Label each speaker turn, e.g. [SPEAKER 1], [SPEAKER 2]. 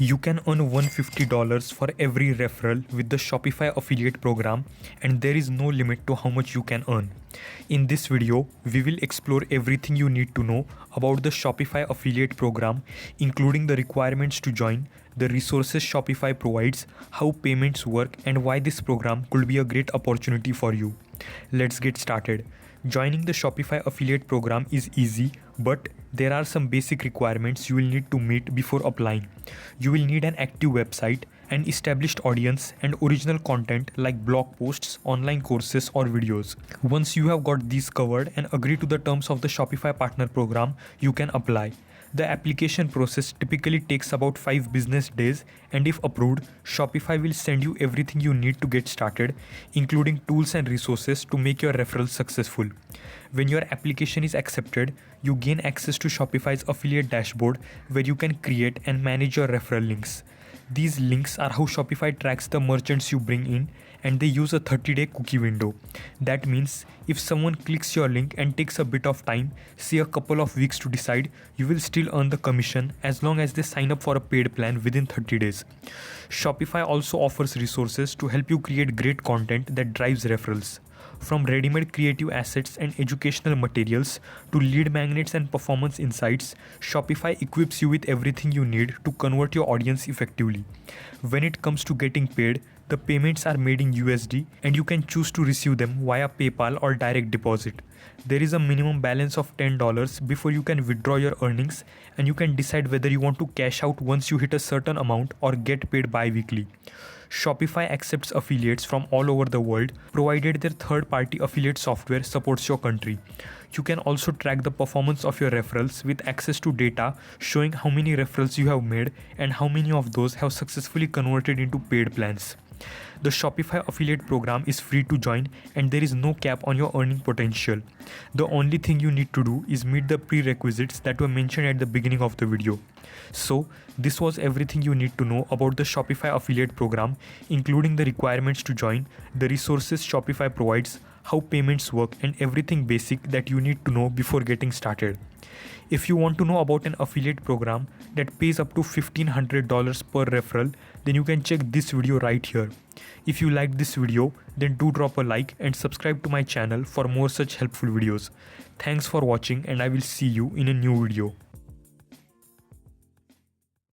[SPEAKER 1] You can earn $150 for every referral with the Shopify affiliate program, and there is no limit to how much you can earn. In this video, we will explore everything you need to know about the Shopify affiliate program, including the requirements to join, the resources Shopify provides, how payments work, and why this program could be a great opportunity for you. Let's get started. Joining the Shopify affiliate program is easy, but there are some basic requirements you will need to meet before applying. You will need an active website, an established audience, and original content like blog posts, online courses, or videos. Once you have got these covered and agree to the terms of the Shopify partner program, you can apply. The application process typically takes about 5 business days, and if approved, Shopify will send you everything you need to get started, including tools and resources to make your referral successful. When your application is accepted, you gain access to Shopify's affiliate dashboard where you can create and manage your referral links. These links are how Shopify tracks the merchants you bring in, and they use a 30-day cookie window. That means if someone clicks your link and takes a bit of time, say a couple of weeks to decide, you will still earn the commission as long as they sign up for a paid plan within 30 days. Shopify also offers resources to help you create great content that drives referrals. From ready-made creative assets and educational materials to lead magnets and performance insights, Shopify equips you with everything you need to convert your audience effectively. When it comes to getting paid, the payments are made in USD and you can choose to receive them via PayPal or direct deposit. There is a minimum balance of $10 before you can withdraw your earnings, and you can decide whether you want to cash out once you hit a certain amount or get paid bi-weekly. Shopify accepts affiliates from all over the world, provided their third-party affiliate software supports your country. You can also track the performance of your referrals with access to data showing how many referrals you have made and how many of those have successfully converted into paid plans. The Shopify affiliate program is free to join, and there is no cap on your earning potential. The only thing you need to do is meet the prerequisites that were mentioned at the beginning of the video. So, this was everything you need to know about the Shopify affiliate program, including the requirements to join, the resources Shopify provides, how payments work, and everything basic that you need to know before getting started. If you want to know about an affiliate program that pays up to $1,500 per referral, then you can check this video right here. If you liked this video, then do drop a like and subscribe to my channel for more such helpful videos. Thanks for watching, and I will see you in a new video.